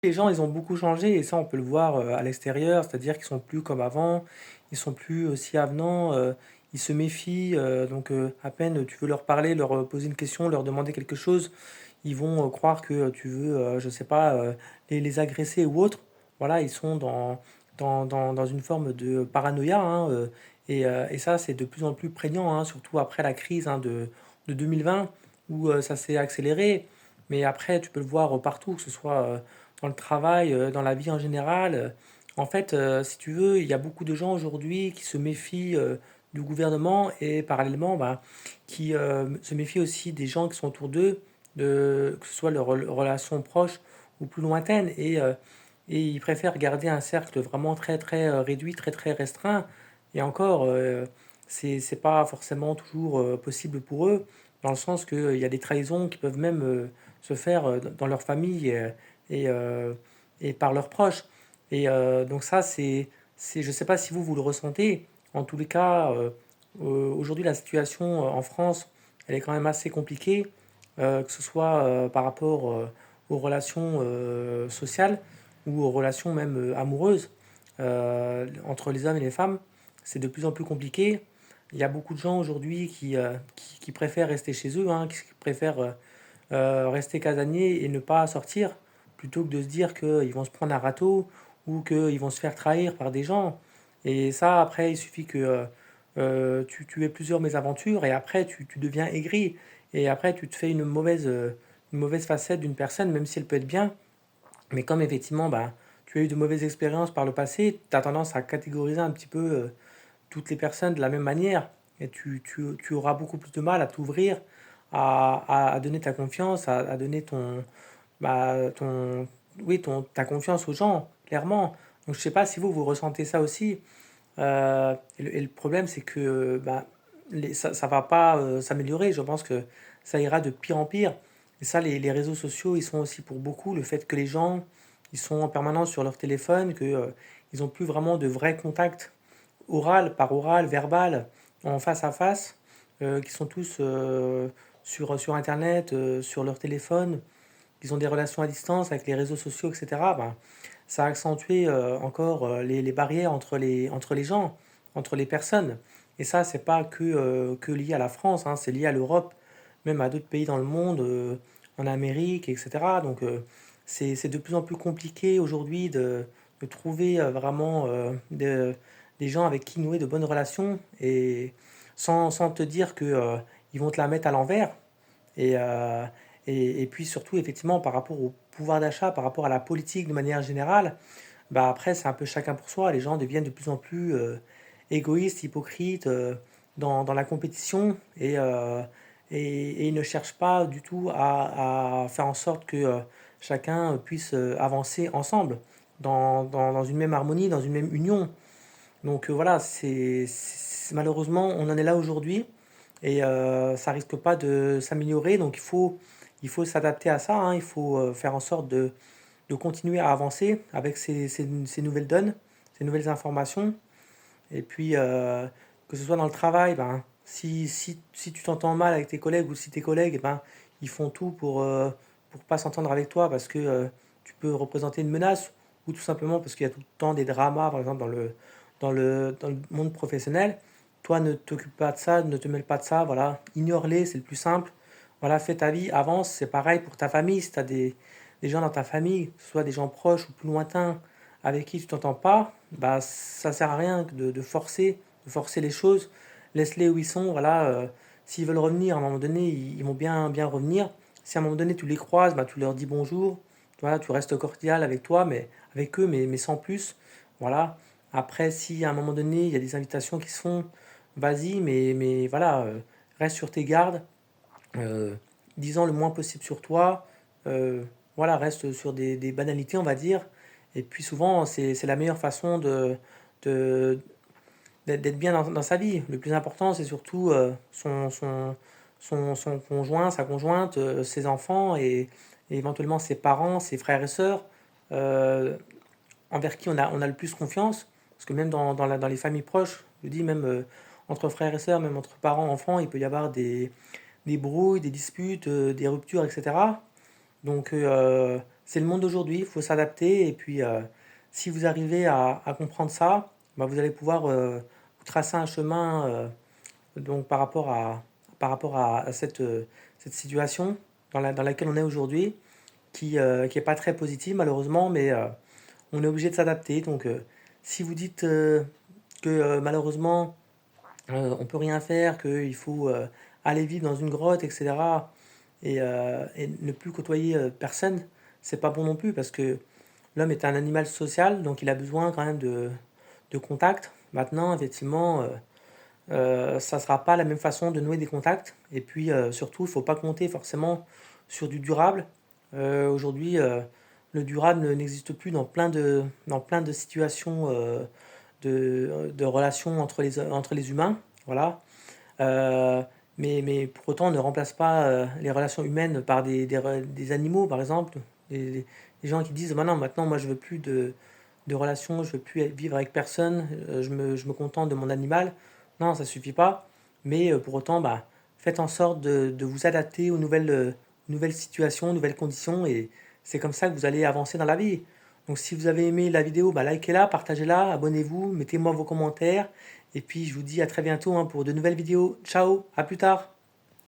Les gens, ils ont beaucoup changé et ça, on peut le voir à l'extérieur, c'est-à-dire qu'ils sont plus comme avant, ils sont plus aussi avenants, ils se méfient, donc à peine tu veux leur parler, leur poser une question, leur demander quelque chose, ils vont croire que tu veux, je sais pas, les agresser ou autre. Voilà, ils sont dans une forme de paranoïa, hein, et ça, c'est de plus en plus prégnant, hein, surtout après la crise hein, de 2020 où ça s'est accéléré. Mais après, tu peux le voir partout, que ce soit dans le travail, dans la vie en général. En fait, si tu veux, il y a beaucoup de gens aujourd'hui qui se méfient du gouvernement et parallèlement, bah, qui se méfient aussi des gens qui sont autour d'eux, que ce soit leurs relations proches ou plus lointaines, et ils préfèrent garder un cercle vraiment très très réduit, très très restreint. Et encore, c'est pas forcément toujours possible pour eux, dans le sens qu'il y a des trahisons qui peuvent même se faire dans leur famille et, euh, et par leurs proches. Et donc ça, je ne sais pas si vous le ressentez. En tous les cas, aujourd'hui, la situation en France, elle est quand même assez compliquée, que ce soit par rapport aux relations sociales ou aux relations même amoureuses entre les hommes et les femmes. C'est de plus en plus compliqué. Il y a beaucoup de gens aujourd'hui qui préfèrent rester chez eux, hein, qui préfèrent rester casaniers et ne pas sortir, plutôt que de se dire qu'ils vont se prendre un râteau ou qu'ils vont se faire trahir par des gens. Et ça, après, il suffit que tu aies plusieurs mésaventures et après, tu deviens aigri. Et après, tu te fais une mauvaise facette d'une personne, même si elle peut être bien. Mais comme effectivement, bah, tu as eu de mauvaises expériences par le passé, tu as tendance à catégoriser un petit peu toutes les personnes de la même manière. Et tu auras beaucoup plus de mal à t'ouvrir, à donner ta confiance, à donner ta confiance aux gens, clairement. Donc je sais pas si vous ressentez ça aussi. Et le problème, c'est que bah, ça va pas s'améliorer. Je pense que ça ira de pire en pire. Et ça, les réseaux sociaux, ils sont aussi pour beaucoup le fait que les gens, ils sont en permanence sur leur téléphone, que ils ont plus vraiment de vrai contact oral, par oral, verbal, en face à face, qui sont tous sur Internet, sur leur téléphone, ils ont des relations à distance avec les réseaux sociaux, etc. Ben, ça a accentué encore les barrières entre les gens, entre les personnes. Et ça, c'est pas que lié à la France, hein, c'est lié à l'Europe, même à d'autres pays dans le monde, en Amérique, etc. Donc c'est de plus en plus compliqué aujourd'hui de trouver vraiment des gens avec qui nouer de bonnes relations et sans te dire que ils vont te la mettre à l'envers. Et, et puis surtout, effectivement, par rapport au pouvoir d'achat, par rapport à la politique de manière générale, bah après, c'est un peu chacun pour soi. Les gens deviennent de plus en plus égoïstes, hypocrites dans la compétition et ils ne cherchent pas du tout à faire en sorte que chacun puisse avancer ensemble dans une même harmonie, dans une même union. Donc voilà, malheureusement, on en est là aujourd'hui et ça risque pas de s'améliorer. Donc il faut s'adapter à ça, hein. Il faut faire en sorte de continuer à avancer avec ces nouvelles donnes, ces nouvelles informations. Et puis, que ce soit dans le travail, ben, si tu t'entends mal avec tes collègues ou si tes collègues, eh ben, ils font tout pour pas s'entendre avec toi parce que tu peux représenter une menace ou tout simplement parce qu'il y a tout le temps des dramas, par exemple, dans le monde professionnel. Toi, ne t'occupe pas de ça, ne te mêle pas de ça, voilà. Ignore-les, c'est le plus simple. Voilà, fais ta vie, avance. C'est pareil pour ta famille. Si tu as des gens dans ta famille, que ce soit des gens proches ou plus lointains, avec qui tu t'entends pas, bah ça sert à rien de forcer les choses. Laisse-les où ils sont, voilà. S'ils veulent revenir, à un moment donné, ils vont bien revenir. Si à un moment donné tu les croises, bah tu leur dis bonjour. Voilà, tu restes cordial avec toi, mais avec eux, mais sans plus. Voilà. Après, si à un moment donné il y a des invitations qui se font, vas-y, mais voilà, reste sur tes gardes, euh, disant le moins possible sur toi. euh, voilà, reste sur des banalités, on va dire. Et puis souvent, c'est la meilleure façon de- d'être bien dans sa vie. Le plus important, c'est surtout son conjoint, sa conjointe, ses enfants et éventuellement ses parents, ses frères et sœurs, euh, envers qui on a le plus confiance. Parce que même dans les familles proches, je dis même entre frères et sœurs, même entre parents, enfants, il peut y avoir des brouilles, des disputes, des ruptures, etc. Donc c'est le monde d'aujourd'hui, il faut s'adapter. Et puis, si vous arrivez à comprendre ça, bah, vous allez pouvoir vous tracer un chemin donc par rapport à cette situation dans laquelle on est aujourd'hui, qui est pas très positive malheureusement, mais on est obligé de s'adapter. Donc, si vous dites que malheureusement on peut rien faire, qu'il faut aller vivre dans une grotte, etc. Et ne plus côtoyer personne, c'est pas bon non plus parce que l'homme est un animal social, donc il a besoin quand même de contact. Maintenant, effectivement, ça sera pas la même façon de nouer des contacts. Et puis surtout, il faut pas compter forcément sur du durable. Aujourd'hui, le durable n'existe plus dans plein de situations de relations entre les humains. Voilà. Euh, mais pour autant, on ne remplace pas les relations humaines par des animaux, par exemple. Des gens qui disent maintenant, moi, je veux plus de relations, je veux plus vivre avec personne, je me contente de mon animal. Non, ça suffit pas. Mais pour autant, bah, faites en sorte de vous adapter aux nouvelles situations, nouvelles conditions. Et c'est comme ça que vous allez avancer dans la vie. Donc si vous avez aimé la vidéo, bah, likez-la, partagez-la, abonnez-vous, mettez-moi vos commentaires. Et puis je vous dis à très bientôt hein, pour de nouvelles vidéos. Ciao, à plus tard.